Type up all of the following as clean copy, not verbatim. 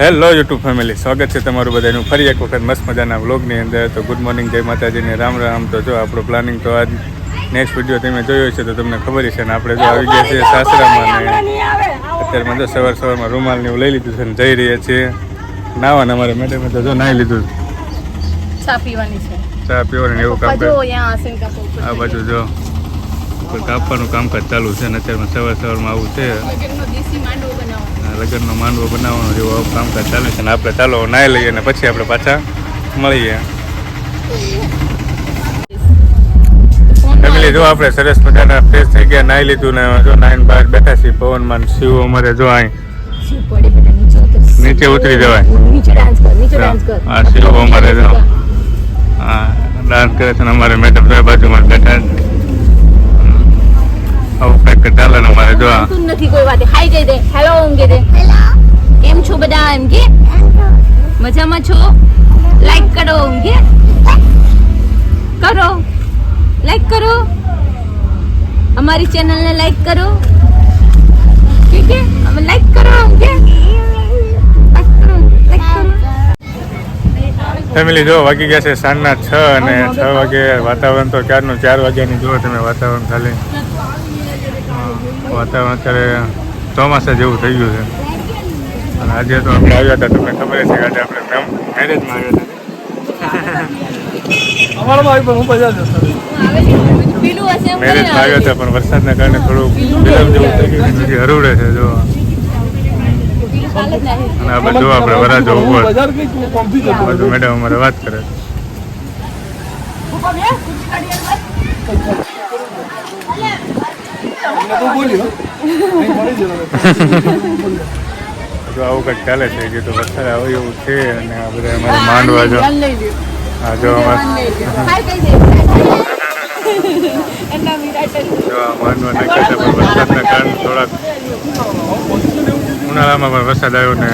Hello YouTube family, સ્વાગત છે તમારું બધાનું ફરી એક વખત મસ્ત મજાના વ્લોગની અંદર. તો ગુડ મોર્નિંગ, જય માતાજીને રામ રામ. તો જો આપણું પ્લાનિંગ તો આજ નેક્સ્ટ વિડીયો તમે જોયો છે તો તમને ખબર છે ને આપણે જો આવી ગયા છીએ સાસરામાં ને અત્યારમાં જો સવારમાં રૂમાલ ને એવું લઈ લીધું છે ને જઈ રહ્યા છીએ નાવાને. અમારે મેડમે તો જો નાહી લીધું, ચા પીવાની છે, ચા પીવાની એવું કામ આ બાજુ જો કાપવાનું કામકાજ ચાલુ છે ને અત્યારમાં સવારમાં આવું છે લગ્નનો માંડવો બનાવવાનો જેવું કામકાજ ચાલે છે ને આપણે ચાલો નાહી લઈએ ને પછી આપણે પાછા મળીએ. ફેમિલી જો આપણે સરસ મજાના ફ્રેશ થઈ ગયા, નાહી લીધું ને જો નાહીને બહાર બેઠા છીએ પવનમાં. શિવ અમારે જો અહીં નીચે ઉતરી જવાય. હા શિવ અમારે જો હા ડાન્સ કરે છે ને અમારે મેડમ બાજુમાં બેઠા આવું કંઈક ચાલે ને અમારે જો નથી કોઈ વાત. હાય કહી દે, હેલો એમ કહી દે. કેમ છો બધા એમ કે મજામાં છો? લાઈક કરો એમ કે કરો, લાઈક કરો અમારી ચેનલને લાઈક કરો કે અમે લાઈક કરો એમ કે લાઈક કરો. ફેમિલી જો વાગી ગયા છે સાંજના 6 અને 6 વાગે. વાતાવરણ તો ક્યારનું 4 વાગ્યાની જુઓ તમે વાતાવરણ. ખાલી વાતાવરણ અત્યારે ચોમાસા જેવું થઈ ગયું છે. અને આજે તો આપણે આવ્યા હતા, તમને ખબર છે કે આજે આપણે મેરેજમાં આવ્યા હતા પણ વરસાદના કારણે થોડું ફિલ્મ જેવું થઈ ગયું, હજી હરુડે છે જો. અને આ બધું આપણે વરાજો ઉપર બધું મેડમ અમારે વાત કરે. જો આવું કંઈક ચાલે છે કે તો વરસાદ આવે એવું છે. અને આ બધા અમારે માંડવા જો હા જો અમારે માંડવા નાખ્યા હતા પણ વરસાદના કારણે થોડાક ઉનાળામાં પણ વરસાદ આવ્યો ને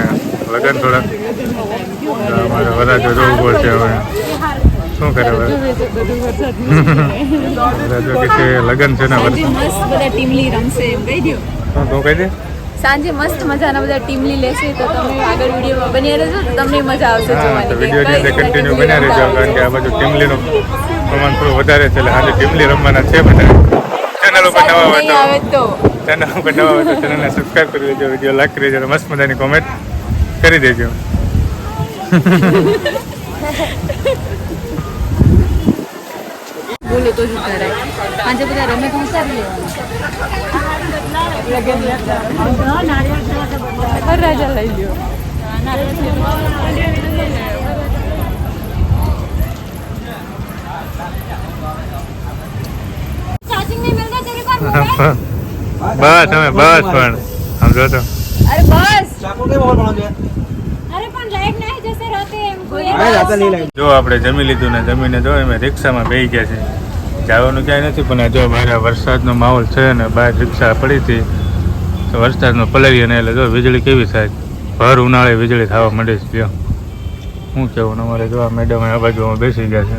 લગન થોડાક અમારે વરાજો જોવું પડશે. હવે શું કરે વરાજો કે લગન છે ને વરસાદ તું કહી દે. સાંજે મસ્ત મજાના બધા ટીમલી લેશે તો તમે આગળ વિડીયોમાં બન્યા રહેજો, તમને મજા આવશે જોવાની. વિડીયો જે કન્ટિન્યુ બન્યા રહેજો કારણ કે આ બાજુ ટીમલીનું પ્રમાણ થોડું વધારે છે એટલે આજે ટીમલી રમવાના છે બધા. ચેનલ ઉપર નવા હોય તો ચેનલને સબસ્ક્રાઈબ કરી દેજો, વિડીયો લાઈક કરી દેજો, મસ્ત મજાની કોમેન્ટ કરી દેજો. બોલે તો જ ઉતારાય. આજે બધા રમે તો સારી લેવાનું રાજા લઈ લ્યો. બસ અમે બસ પણ સમજો તો અરે બસ જો આપણે જમી લીધું ને જમીને જો અમે રિક્ષામાં બેસી ગયા છે. જવાનું ક્યાંય નથી પણ જો બહાર વરસાદનો માહોલ છે ને બહાર રિક્ષા પડી હતી તો વરસાદનો પલળી અને એટલે જો વીજળી કેવી થાય ભર ઉનાળે વીજળી થવા માંડે છે. શું કેવું અમારે જો આ મેડમ આ બાજુમાં બેસી ગયા છે.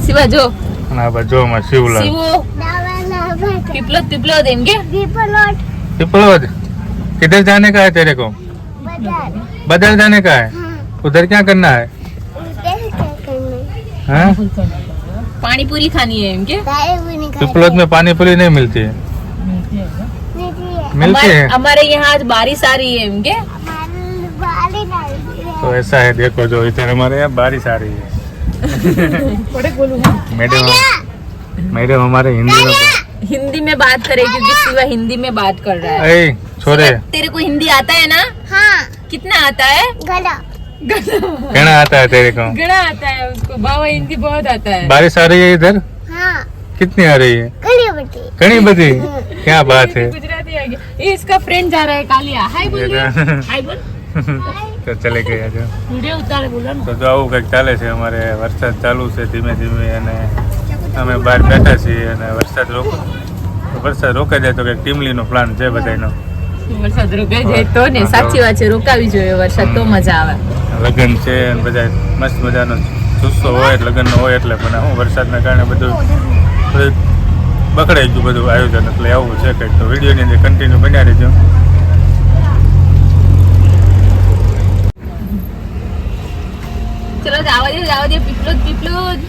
શિવા જો અને આ બાજુ જોવામાં શિવલાલ पिपलोद किधर जाने का है तेरे को? बदल जाने का है. उधर क्या करना है? हाँ? पानी पूरी खानी है इनके. पिपलोद में पानी पूरी नहीं मिलती है. मिलती है. हमारे यहाँ आज बारिश आ रही है इनके. तो ऐसा है देखो जो इधर हमारे यहाँ बारिश आ रही है. मैडम हमारे हिंदी में बात करे क्योंकि शिवा हिंदी में बात कर रहा है. छोरे तेरे को हिंदी आता है ना? हाँ. कितना आता है? घना आता है तेरे को? घना आता है उसको. बाबा हिंदी बहुत आता है. बारिश आ रही है इधर? हाँ. कितनी आ रही है? घनी बड़ी. क्या बात है. गुजराती आ गया. ये इसका फ्रेंड जा रहा है कालिया. हाय बोल. हाय बोल. તો ચલે ગયા છે. વિડિયો ઉતારે બોલો ને. તો જો આવું કંઈક ચાલે છે અમારે. વરસાદ ચાલુ છે ધીમે ધીમે અને અમે બહાર બેઠા છીએ અને વરસાદ રોકાઈ જાય તો કંઈક ટીમલીનો પ્લાન છે બધાનો. વરસાદ રોકાઈ જાય તો ને સાચી વાત છે, રોકાવી જોઈએ વરસાદ તો મજા આવે. લગ્ન છે અને બધા મસ્ત મજાનો જુસ્સો હોય લગ્નનો હોય એટલે પણ હું વરસાદના કારણે બધું બગડાઈ ગયું બધું આયોજન. એટલે આવું છે કંઈક. તો વિડીયોની અંદર કન્ટિન્યુ બન્યા રહેજો. જવા દે પીપલું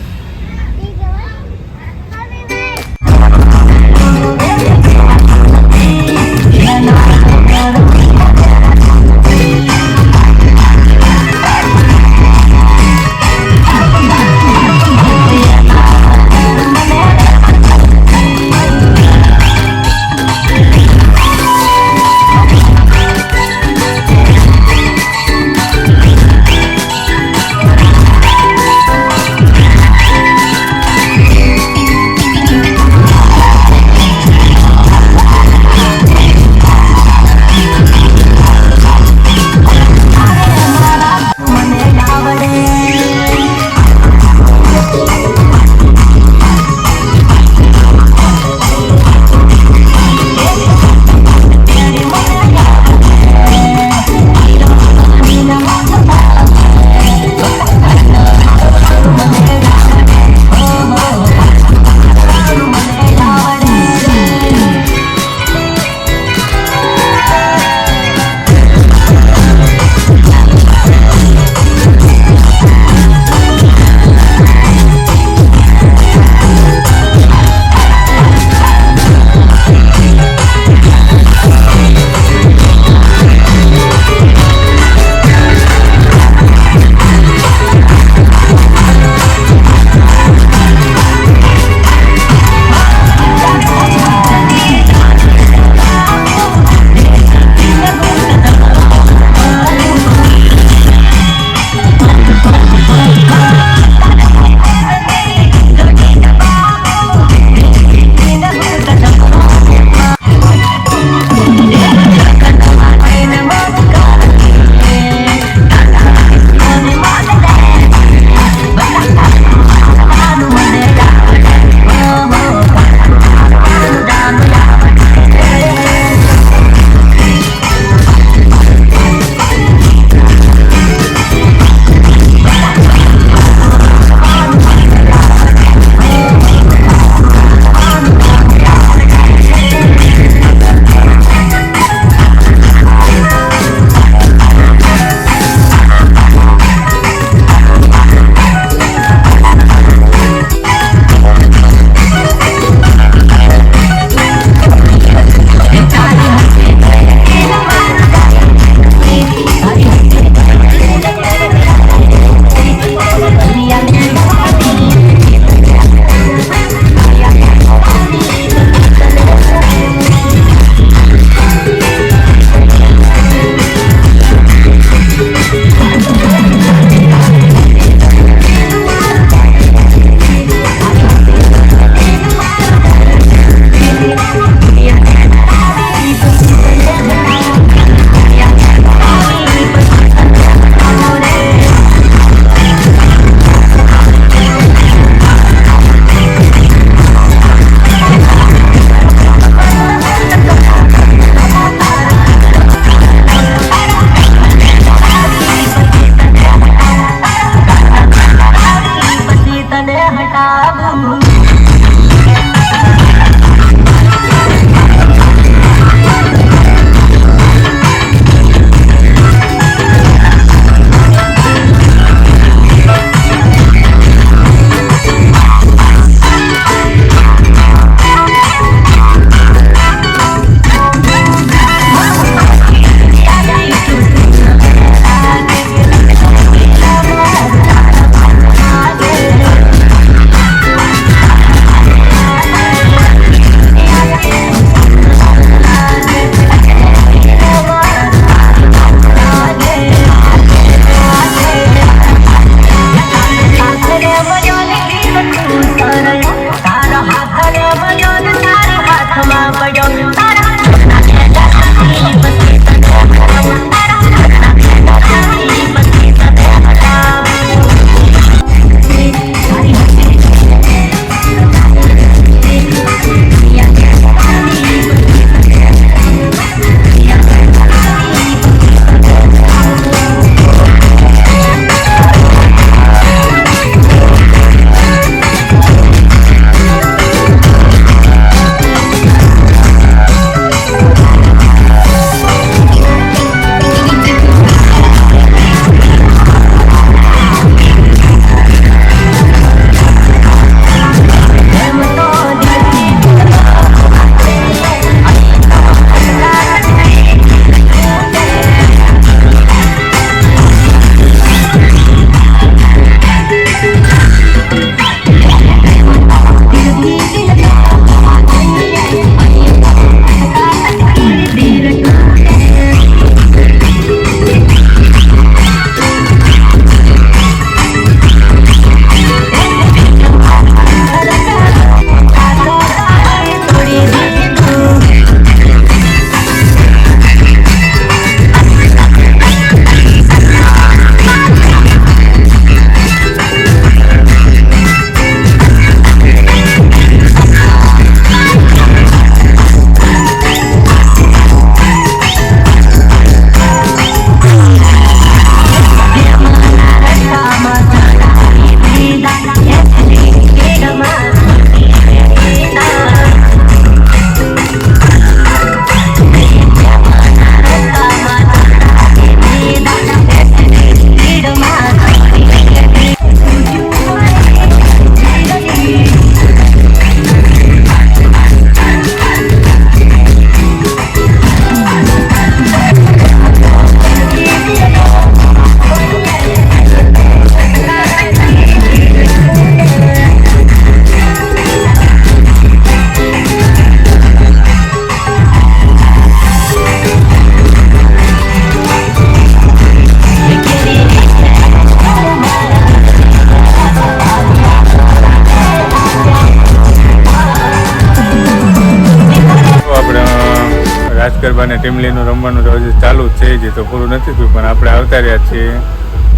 ટીમલીનું રમવાનું તો હજી ચાલુ જ છે જ, તો પૂરું નથી થયું, પણ આપણે આવતા રહ્યા છીએ.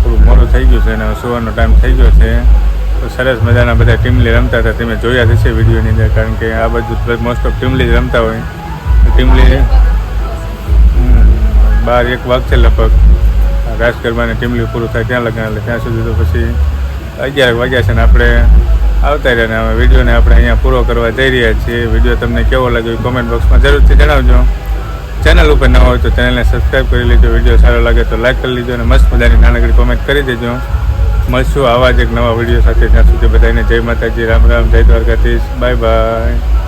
થોડું મોડું થઈ ગયું છે અને સુવાનો ટાઈમ થઈ ગયો છે. તો સરસ મજાના બધા ટીમલી રમતા હતા, તમે જોયા જ હશે વિડીયોની અંદર, કારણ કે આ બાજુ મોસ્ટ ઓફ ટીમલી જ રમતા હોય. ટીમલી 12-1 વાગશે લગભગ રાસ ગરબાની ટીમલી પૂરું થાય ત્યાં લગાડ, એટલે ત્યાં સુધી તો પછી 11 વાગ્યા છે ને આપણે આવતા રહ્યા. ને હવે વિડીયોને આપણે અહીંયા પૂરો કરવા જઈ રહ્યા છીએ. વિડીયો તમને કેવો લાગ્યો કોમેન્ટ બોક્સમાં જરૂરથી જણાવજો. ચેનલ ઉપર ન હોય તો ચેનલને સબસ્ક્રાઈબ કરી લેજો. વિડીયો સારો લાગે તો લાઈક કરી લેજો અને મસ્ત મજાની નાનકડી કોમેન્ટ કરી દેજો. મળશું આવા જ એક નવા વિડીયો સાથે. ત્યાં સુધી બધાને જય માતાજી, રામ રામ, જય દ્વારકાધીશ, બાય બાય.